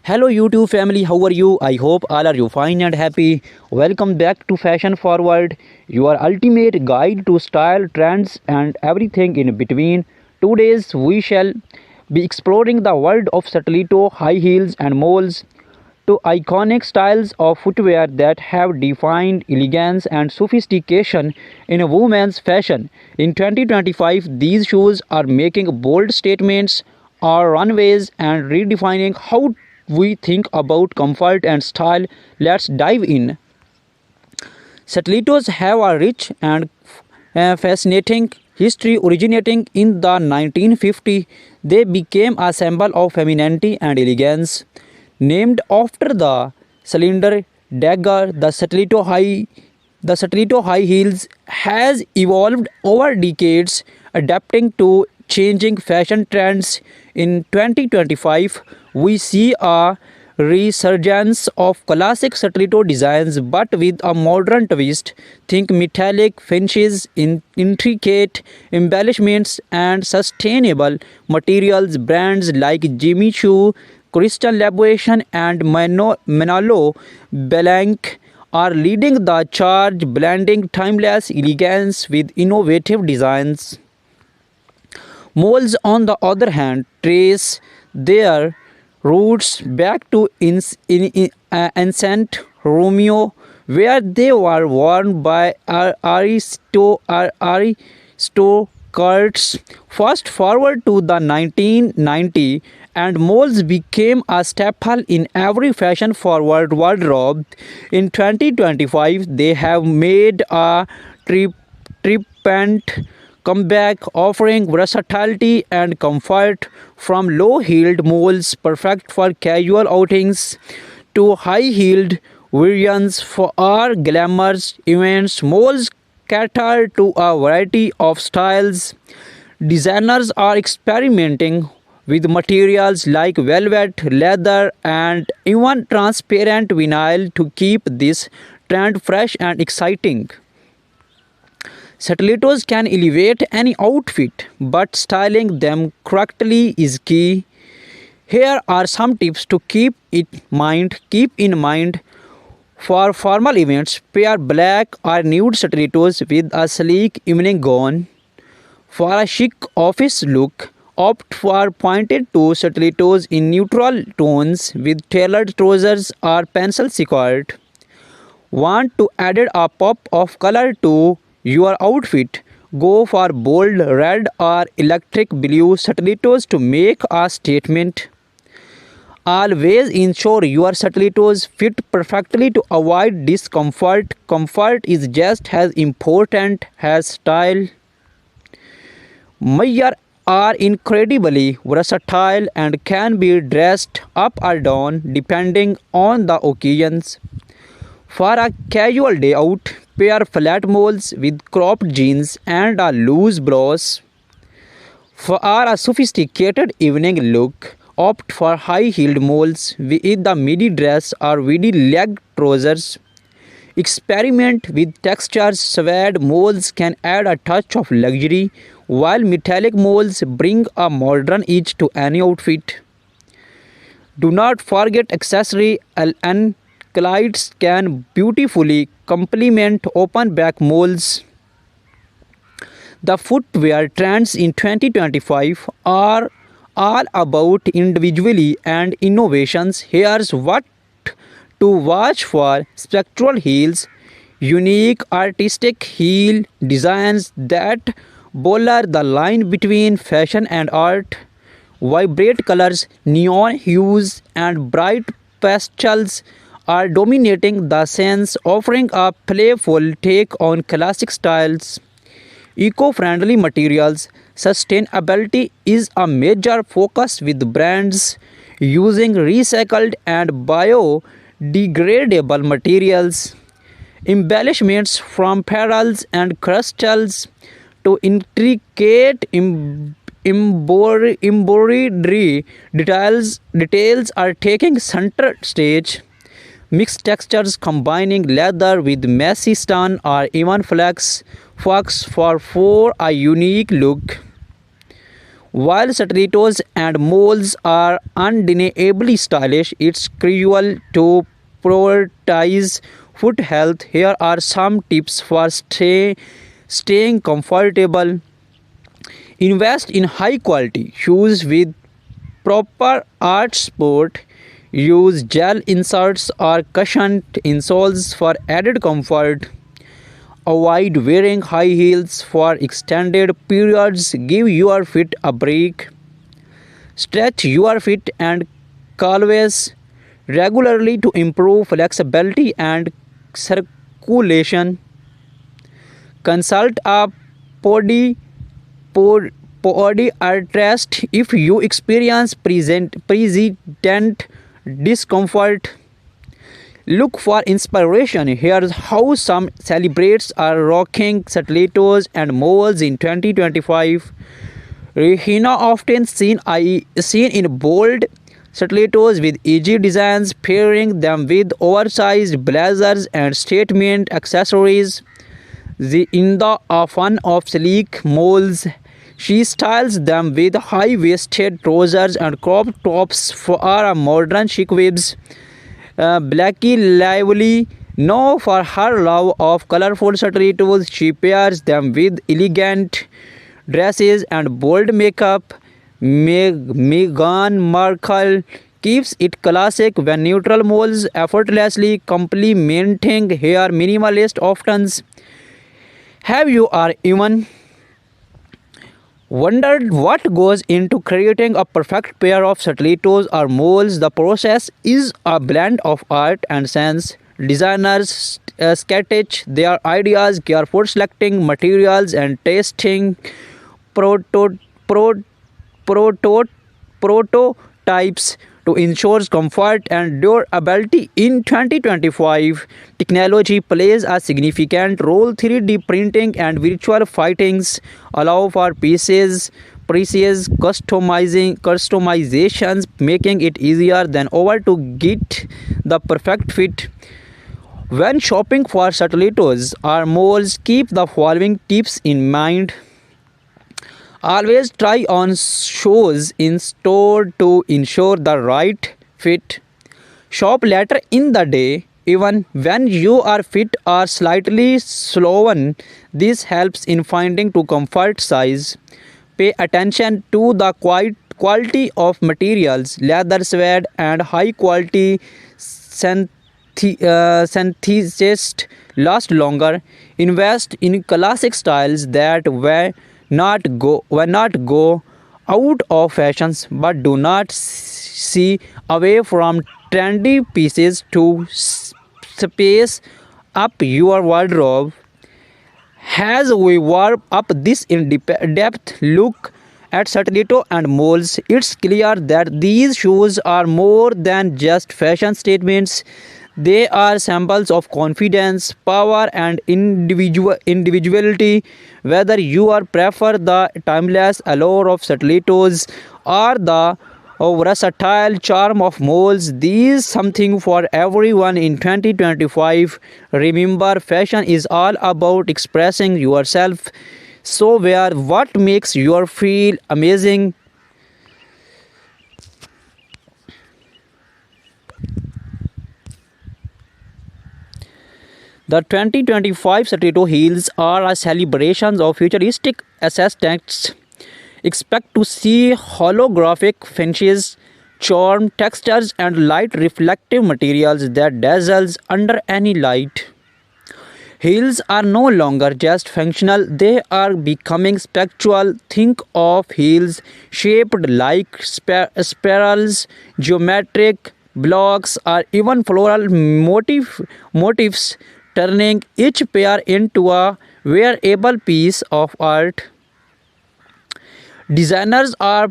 Hello YouTube family, how are you? I hope all are you fine and happy. Welcome back to Fashion Forward, your ultimate guide to style, trends and everything in between. Today we shall be exploring the world of stiletto, high heels and moles, two iconic styles of footwear that have defined elegance and sophistication in women's fashion. In 2025, these shoes are making bold statements on runways and redefining how we think about comfort and style. Let's dive in. Stilettos have a rich and fascinating history. Originating in the 1950s, they became a symbol of femininity and elegance. Named after the cylinder dagger, the stiletto high heels has evolved over decades, adapting to changing fashion trends. In 2025, we see a resurgence of classic stiletto designs but with a modern twist. Think metallic finishes, intricate embellishments, and sustainable materials. Brands like Jimmy Choo, Crystal Labuation, and Manolo Blanc are leading the charge, blending timeless elegance with innovative designs. Moles, on the other hand, trace their roots back to ancient Romeo, where they were worn by aristocrats. Fast forward to the 1990s, and moles became a staple in every fashion-forward wardrobe. In 2025, they have made a triumphant comeback, offering versatility and comfort. From low-heeled moles perfect for casual outings to high-heeled variants for our glamorous events, moles cater to a variety of styles. Designers are experimenting with materials like velvet, leather, and even transparent vinyl to keep this trend fresh and exciting. Stilettos can elevate any outfit, but styling them correctly is key. Here are some tips to keep in mind for formal events. Pair black or nude stilettos with a sleek evening gown. For a chic office look, opt for pointed toe stilettos in neutral tones with tailored trousers or pencil skirt. Want to add a pop of color to your outfit? Go for bold red or electric blue stilettos to make a statement. Always ensure your stilettos fit perfectly to avoid discomfort. Comfort is just as important as style. Mayar are incredibly versatile and can be dressed up or down depending on the occasions. For a casual day out, pair flat moles with cropped jeans and a loose blouse. For a sophisticated evening look, opt for high-heeled moles with the midi dress or midi leg trousers. Experiment with textures. Suede moles can add a touch of luxury, while metallic moles bring a modern edge to any outfit. Do not forget accessory. Anklites can beautifully complement open back moles. The footwear trends in 2025 are all about individuality and innovations. Here's what to watch for: spectral heels, unique artistic heel designs that blur the line between fashion and art. Vibrant colors, neon hues, and bright pastels are dominating the scenes, offering a playful take on classic styles. Eco-friendly materials. Sustainability is a major focus with brands using recycled and biodegradable materials. Embellishments from pearls and crystals to intricate embroidery details are taking center stage. Mixed textures combining leather with messy stone or even flax for a unique look. While stilettos and moles are undeniably stylish, it's crucial to prioritize foot health. Here are some tips for staying comfortable. Invest in high quality shoes with proper art support. Use gel inserts or cushioned insoles for added comfort. Avoid wearing high heels for extended periods. Give your feet a break. Stretch your feet and calves regularly to improve flexibility and circulation. Consult a podi, podiatrist if you experience persistent discomfort. Look for inspiration. Here's how some celebrities are rocking stilettos and moles in 2025. Rihanna often seen in bold stilettos with edgy designs, pairing them with oversized blazers and statement accessories. In the fun of sleek moles, she styles them with high-waisted trousers and crop tops for a modern chic vibes. Blackie Lively, known for her love of colorful stilettos, she pairs them with elegant dresses and bold makeup. Meghan Markle keeps it classic when neutral moles effortlessly complementing her minimalist options. Have you or even wondered what goes into creating a perfect pair of stilettos or moles? The process is a blend of art and science. Designers sketch their ideas, carefully selecting materials and testing proto- pro- proto- prototypes to ensure comfort and durability. In 2025, technology plays a significant role. 3D printing and virtual fittings allow for precise customizations, making it easier than ever to get the perfect fit. When shopping for stilettos or moles, keep the following tips in mind. Always try on shoes in store to ensure the right fit. Shop later in the day, even when your feet are slightly swollen. This helps in finding to comfort size. Pay attention to the quality of materials. Leather, suede, and high quality synthesist last longer. Invest in classic styles that will not go out of fashions, but do not see away from trendy pieces to space up your wardrobe. As we warm up this in-depth look at stiletto and moles, it's clear that these shoes are more than just fashion statements. They are symbols of confidence, power, and individuality. Whether you are prefer the timeless allure of stilettos or the versatile charm of moles, these something for everyone in 2025. Remember, fashion is all about expressing yourself. So wear what makes you feel amazing. The 2025 stiletto heels are a celebration of futuristic aesthetics. Expect to see holographic finishes, charm textures, and light reflective materials that dazzles under any light. Heels are no longer just functional, they are becoming spectral. Think of heels shaped like spirals, geometric blocks, or even floral motifs, turning each pair into a wearable piece of art. Designers are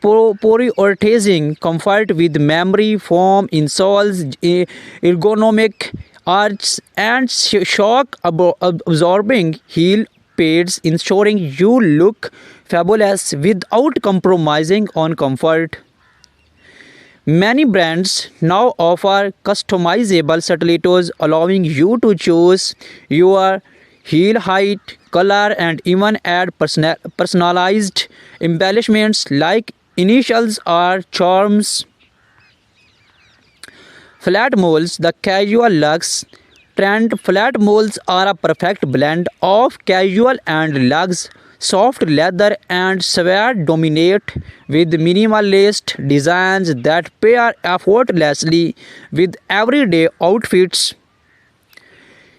prioritizing comfort with memory foam insoles, ergonomic arches, and shock absorbing heel pads, ensuring you look fabulous without compromising on comfort. Many brands now offer customizable stilettos, allowing you to choose your heel height, color, and even add personalized embellishments like initials or charms. Flat moles, the casual luxe trend. Flat moles are a perfect blend of casual and luxe. Soft leather and suede dominate with minimalist designs that pair effortlessly with everyday outfits.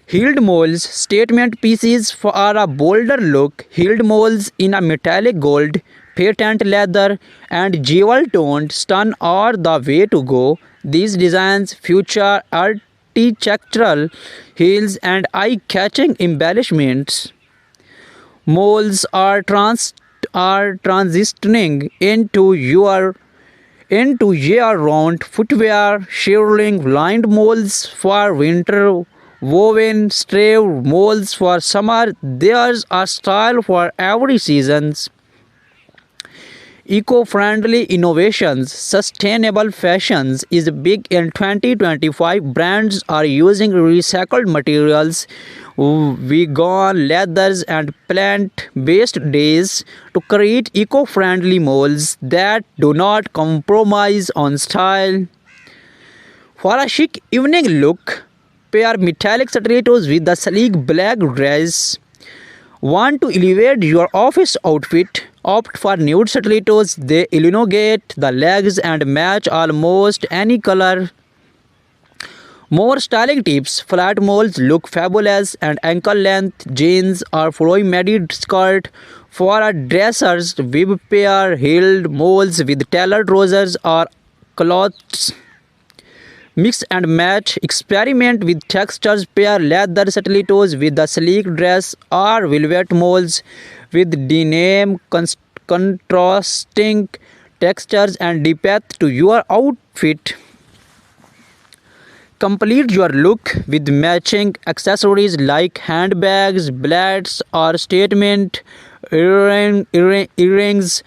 Heeled moles, statement pieces for a bolder look. Heeled moles in a metallic gold, patent leather, and jewel toned stun are the way to go. These designs feature architectural heels and eye catching embellishments. Moles are transitioning into year-round footwear, shearling lined moles for winter, woven stave moles for summer. There's a style for every season. Eco-friendly innovations, sustainable fashions is big in 2025. Brands are using recycled materials, vegan leathers and plant-based dyes to create eco-friendly molds that do not compromise on style. For a chic evening look, pair metallic stilettos with the sleek black dress. Want to elevate your office outfit? Opt for nude stilettos. They elongate the legs and match almost any color. More styling tips. Flat moles look fabulous and ankle length jeans or flowy midi skirt. For a dressers, bib pair heeled moles with tailored trousers or cloths. Mix and match. Experiment with textures. Pair leather stilettos with the sleek dress or velvet moles with denim, contrasting textures and depth to your outfit. Complete your look with matching accessories like handbags, belts, or statement earrings.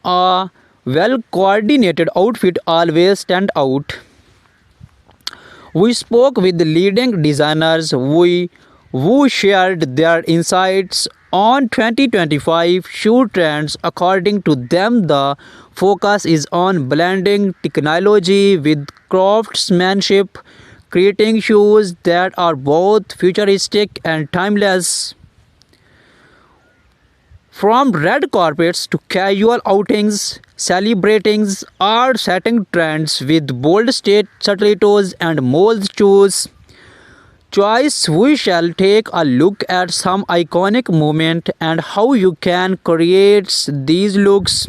A well coordinated outfit always stand out. We spoke with leading designers who shared their insights on 2025 shoe trends. According to them, the focus is on blending technology with craftsmanship, creating shoes that are both futuristic and timeless. From red carpets to casual outings, celebrating or setting trends with bold state stilettos and mold shoes. Choice, we shall take a look at some iconic moments and how you can create these looks.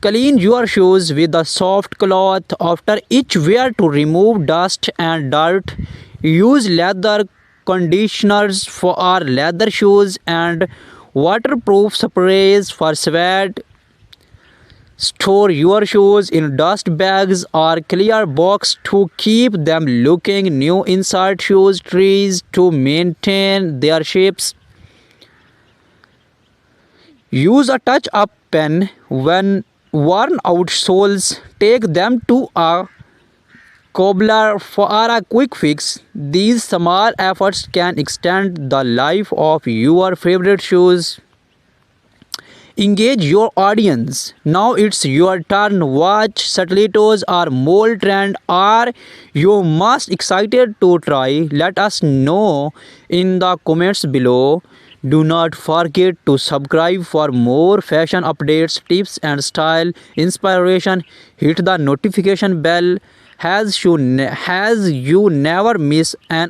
Clean your shoes with a soft cloth after each wear to remove dust and dirt. Use leather conditioners for our leather shoes and waterproof sprays for sweat. Store your shoes in dust bags or clear box to keep them looking new. Insert shoes trees to maintain their shapes. Use a touch-up pen when worn out soles. Take them to a cobbler for a quick fix. These small efforts can extend the life of your favorite shoes. Engage your audience. Now it's your turn. Watch stilettos or mold trend. Are you most excited to try? Let us know in the comments below. Do not forget to subscribe for more fashion updates, tips and style inspiration. Hit the notification bell as you never miss an